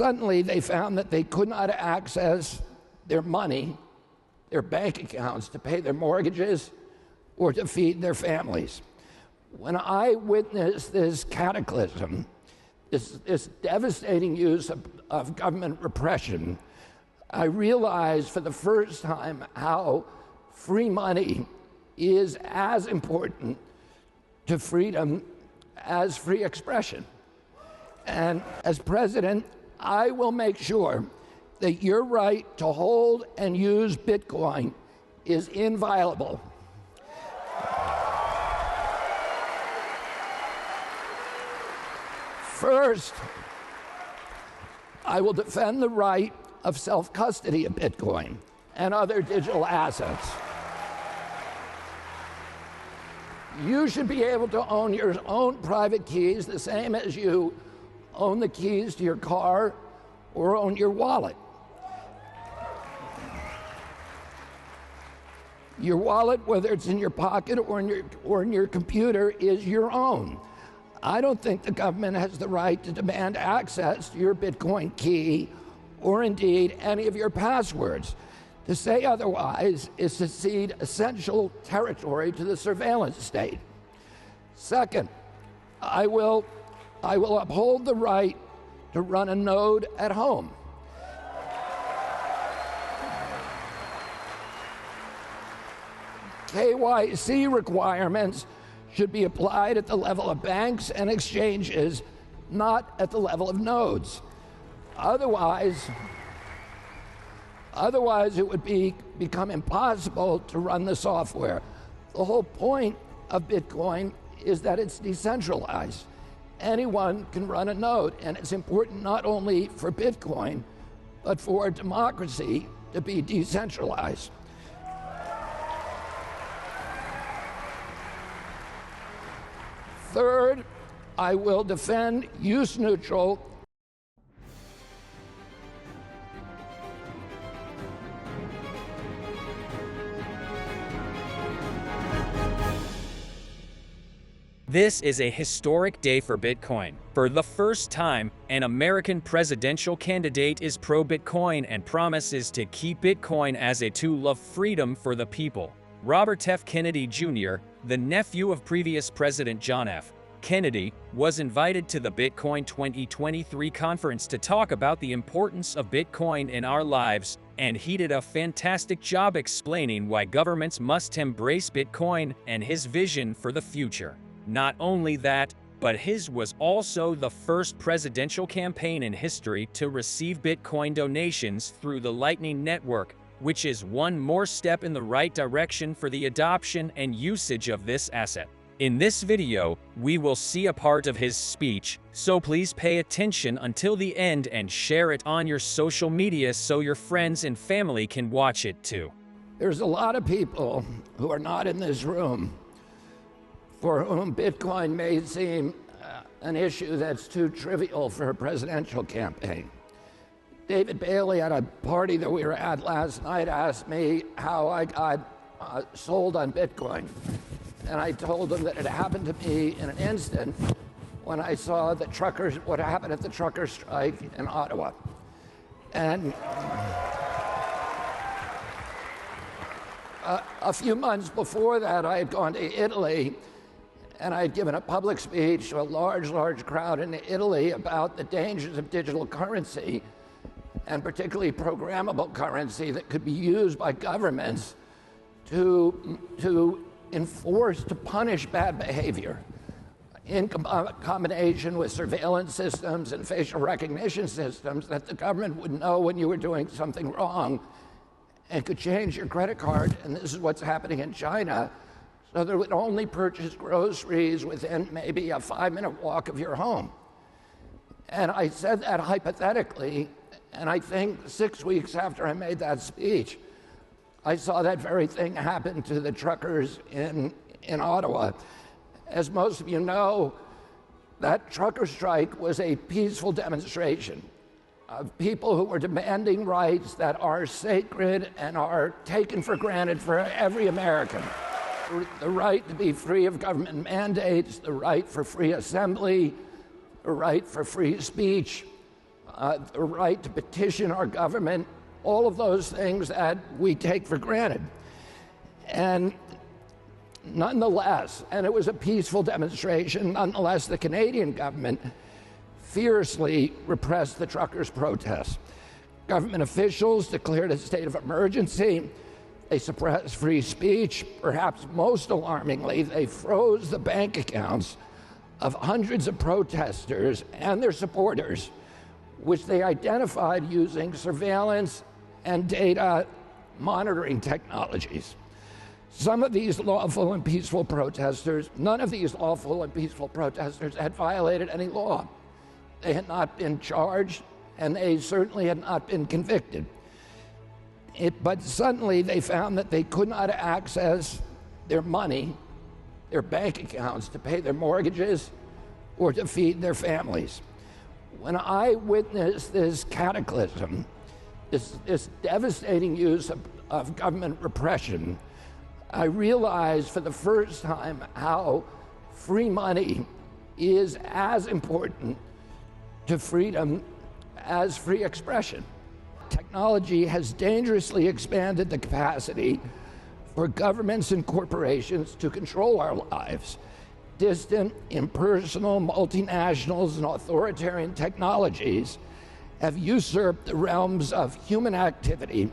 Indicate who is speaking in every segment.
Speaker 1: suddenly they found that they could not access their money, their bank accounts, to pay their mortgages or to feed their families. When I witnessed this cataclysm, this devastating use of government repression, I realized for the first time how free money is as important to freedom as free expression. And as president, I will make sure that your right to hold and use Bitcoin is inviolable. First, I will defend the right of self-custody of Bitcoin and other digital assets. You should be able to own your own private keys the same as you own the keys to your car or own your wallet. Your wallet, whether it's in your pocket or in your computer, is your own. I don't think the government has the right to demand access to your Bitcoin key or indeed any of your passwords. To say otherwise is to cede essential territory to the surveillance state. Second, I will uphold the right to run a node at home. KYC requirements should be applied at the level of banks and exchanges, not at the level of nodes. Otherwise it would become impossible to run the software. The whole point of Bitcoin is that it's decentralized. Anyone can run a node, and it's important not only for Bitcoin, but for democracy to be decentralized. Third, I will defend use-neutral .
Speaker 2: This is a historic day for Bitcoin. For the first time, an American presidential candidate is pro-Bitcoin and promises to keep Bitcoin as a tool of freedom for the people. Robert F. Kennedy Jr., the nephew of previous President John F. Kennedy, was invited to the Bitcoin 2023 conference to talk about the importance of Bitcoin in our lives, and he did a fantastic job explaining why governments must embrace Bitcoin and his vision for the future. Not only that, but his was also the first presidential campaign in history to receive Bitcoin donations through the Lightning Network, which is one more step in the right direction for the adoption and usage of this asset. In this video, we will see a part of his speech, so please pay attention until the end and share it on your social media so your friends and family can watch it too.
Speaker 1: There's a lot of people who are not in this room for whom Bitcoin may seem an issue that's too trivial for a presidential campaign. David Bailey at a party that we were at last night asked me how I got sold on Bitcoin. And I told him that it happened to me in an instant when I saw the truckers, what happened at the trucker strike in Ottawa. And a few months before that, I had gone to Italy and I had given a public speech to a large crowd in Italy about the dangers of digital currency, and particularly programmable currency that could be used by governments to enforce, to punish bad behavior in combination with surveillance systems and facial recognition systems that the government would know when you were doing something wrong and could change your credit card. And this is what's happening in China. So they would only purchase groceries within maybe a 5-minute walk of your home. And I said that hypothetically, and I think 6 weeks after I made that speech, I saw that very thing happen to the truckers in Ottawa. As most of you know, that trucker strike was a peaceful demonstration of people who were demanding rights that are sacred and are taken for granted for every American. The right to be free of government mandates, the right for free assembly, the right for free speech, the right to petition our government, all of those things that we take for granted. And nonetheless, and it was a peaceful demonstration, nonetheless, the Canadian government fiercely repressed the truckers' protests. Government officials declared a state of emergency. They suppressed free speech. Perhaps most alarmingly, they froze the bank accounts of hundreds of protesters and their supporters, which they identified using surveillance and data monitoring technologies. Some of these lawful and peaceful protesters, none of these lawful and peaceful protesters had violated any law. They had not been charged, and they certainly had not been convicted. But suddenly they found that they could not access their money, their bank accounts, to pay their mortgages or to feed their families. When I witnessed this cataclysm, this devastating use of government repression, I realized for the first time how free money is as important to freedom as free expression. Technology has dangerously expanded the capacity for governments and corporations to control our lives. Distant, impersonal, multinationals and authoritarian technologies have usurped the realms of human activity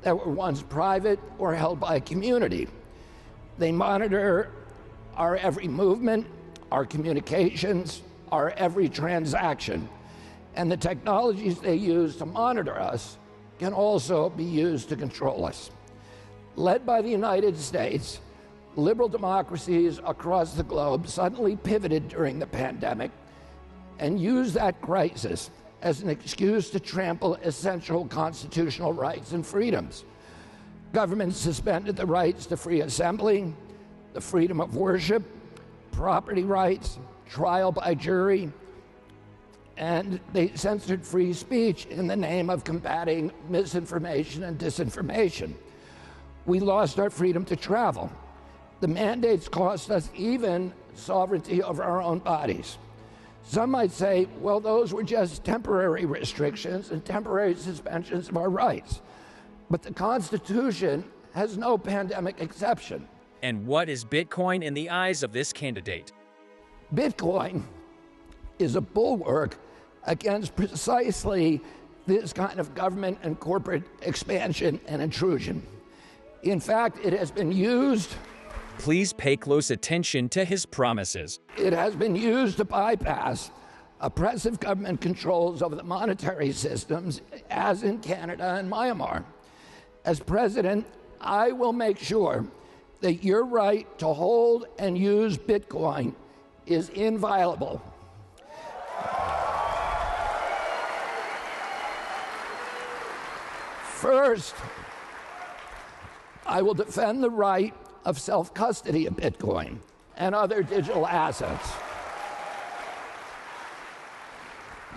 Speaker 1: that were once private or held by a community. They monitor our every movement, our communications, our every transaction. And the technologies they use to monitor us can also be used to control us. Led by the United States, liberal democracies across the globe suddenly pivoted during the pandemic and used that crisis as an excuse to trample essential constitutional rights and freedoms. Governments suspended the rights to free assembly, the freedom of worship, property rights, trial by jury, and they censored free speech in the name of combating misinformation and disinformation. We lost our freedom to travel. The mandates cost us even sovereignty over our own bodies. Some might say, well, those were just temporary restrictions and temporary suspensions of our rights. But the Constitution has no pandemic exception.
Speaker 2: And what is Bitcoin in the eyes of this candidate?
Speaker 1: Bitcoin is a bulwark against precisely this kind of government and corporate expansion and intrusion. In fact, it has been used.
Speaker 2: Please pay close attention to his promises.
Speaker 1: It has been used to bypass oppressive government controls over the monetary systems, as in Canada and Myanmar. As president, I will make sure that your right to hold and use Bitcoin is inviolable. First, I will defend the right of self-custody of Bitcoin and other digital assets.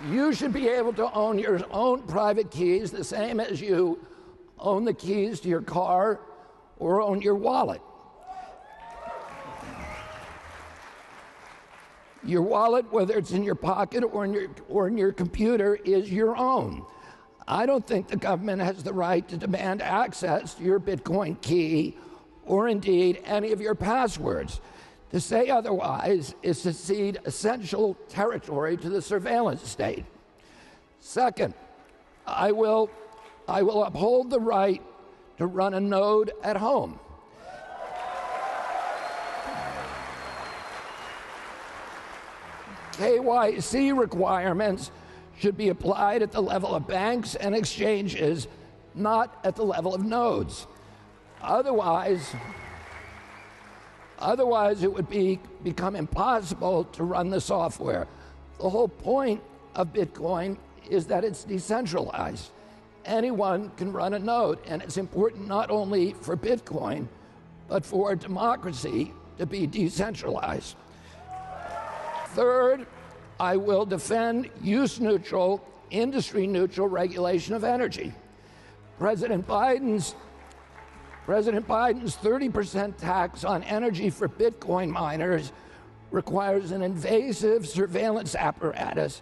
Speaker 1: You should be able to own your own private keys the same as you own the keys to your car or own your wallet. Your wallet, whether it's in your pocket or in your computer, is your own. I don't think the government has the right to demand access to your Bitcoin key or indeed any of your passwords. To say otherwise is to cede essential territory to the surveillance state. Second, I will uphold the right to run a node at home. KYC requirements should be applied at the level of banks and exchanges, not at the level of nodes. Otherwise it would become impossible to run the software. The whole point of Bitcoin is that it's decentralized. Anyone can run a node, and it's important not only for Bitcoin, but for democracy to be decentralized. Third, I will defend use-neutral, industry-neutral regulation of energy. President Biden's 30% tax on energy for Bitcoin miners requires an invasive surveillance apparatus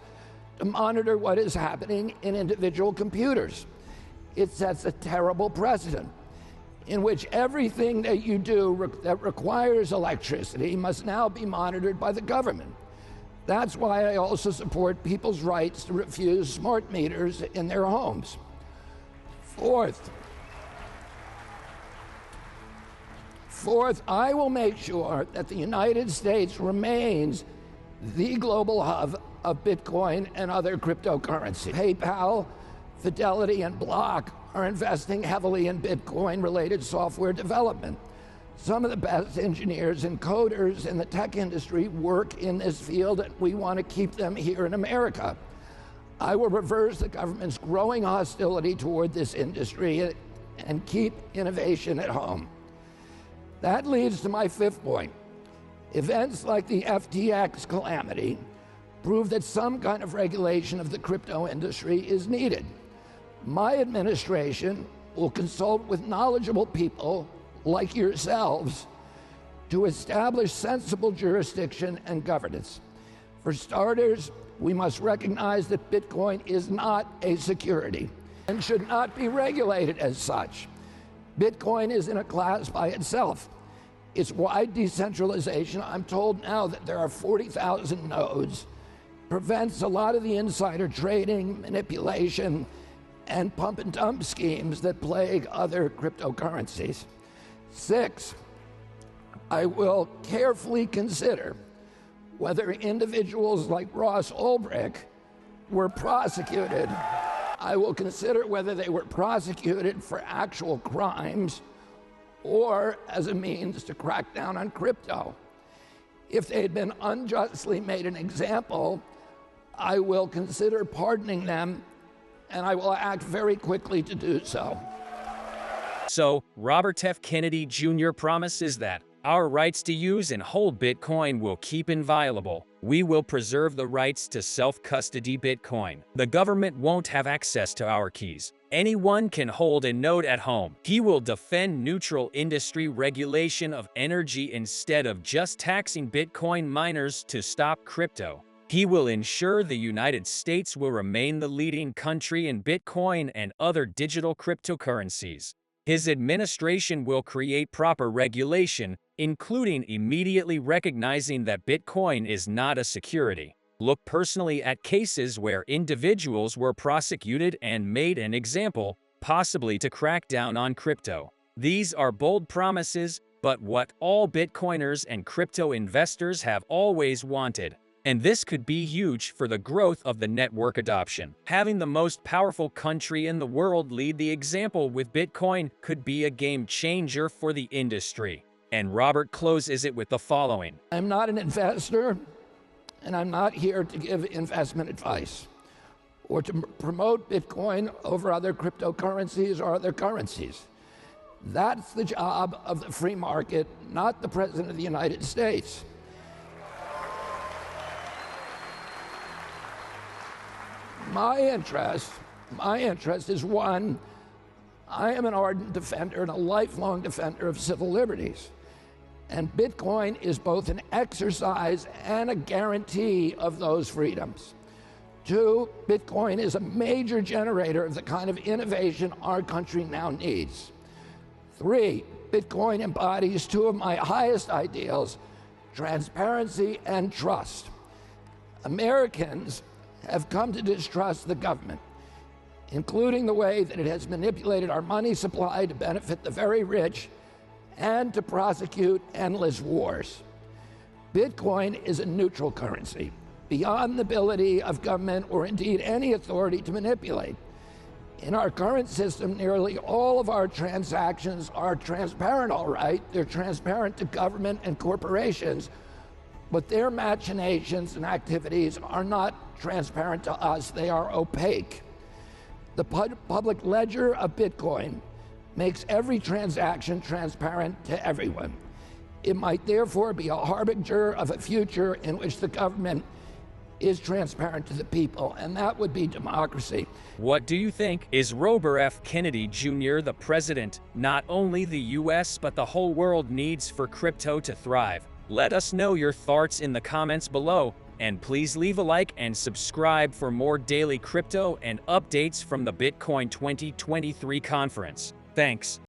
Speaker 1: to monitor what is happening in individual computers. It sets a terrible precedent in which everything that you do that requires electricity must now be monitored by the government. That's why I also support people's rights to refuse smart meters in their homes. Fourth, I will make sure that the United States remains the global hub of Bitcoin and other cryptocurrencies. PayPal, Fidelity, and Block are investing heavily in Bitcoin-related software development. Some of the best engineers and coders in the tech industry work in this field, and we want to keep them here in America. I will reverse the government's growing hostility toward this industry and keep innovation at home. That leads to my fifth point. Events like the FTX calamity prove that some kind of regulation of the crypto industry is needed. My administration will consult with knowledgeable people like yourselves to establish sensible jurisdiction and governance. For starters, we must recognize that Bitcoin is not a security and should not be regulated as such. Bitcoin is in a class by itself. Its wide decentralization, I'm told now that there are 40,000 nodes, prevents a lot of the insider trading, manipulation, and pump and dump schemes that plague other cryptocurrencies. 6, I will carefully consider whether individuals like Ross Ulbricht were prosecuted. I will consider whether they were prosecuted for actual crimes or as a means to crack down on crypto. If they had been unjustly made an example, I will consider pardoning them, and I will act very quickly to do so.
Speaker 2: So, Robert F. Kennedy Jr. promises that our rights to use and hold Bitcoin will keep inviolable. We will preserve the rights to self-custody Bitcoin. The government won't have access to our keys. Anyone can hold a node at home. He will defend neutral industry regulation of energy instead of just taxing Bitcoin miners to stop crypto. He will ensure the United States will remain the leading country in Bitcoin and other digital cryptocurrencies. His administration will create proper regulation, including immediately recognizing that Bitcoin is not a security. Look personally at cases where individuals were prosecuted and made an example, possibly to crack down on crypto. These are bold promises, but what all Bitcoiners and crypto investors have always wanted. And this could be huge for the growth of the network adoption. Having the most powerful country in the world lead the example with Bitcoin could be a game changer for the industry. And Robert closes it with the following.
Speaker 1: I'm not an investor, and I'm not here to give investment advice or to promote Bitcoin over other cryptocurrencies or other currencies. That's the job of the free market, not the President of the United States. My interest is one, I am an ardent defender and a lifelong defender of civil liberties. And Bitcoin is both an exercise and a guarantee of those freedoms. 2, Bitcoin is a major generator of the kind of innovation our country now needs. 3, Bitcoin embodies 2 of my highest ideals, transparency and trust. Americans have come to distrust the government, including the way that it has manipulated our money supply to benefit the very rich and to prosecute endless wars. Bitcoin is a neutral currency, beyond the ability of government or indeed any authority to manipulate. In our current system, nearly all of our transactions are transparent, all right. They're transparent to government and corporations, but their machinations and activities are not transparent to us, they are opaque. The public ledger of Bitcoin makes every transaction transparent to everyone. It might therefore be a harbinger of a future in which the government is transparent to the people, and that would be democracy.
Speaker 2: What do you think? Is Robert F. Kennedy Jr. the president not only the US but the whole world needs for crypto to thrive? Let us know your thoughts in the comments below. And please leave a like and subscribe for more daily crypto and updates from the Bitcoin 2023 conference. Thanks.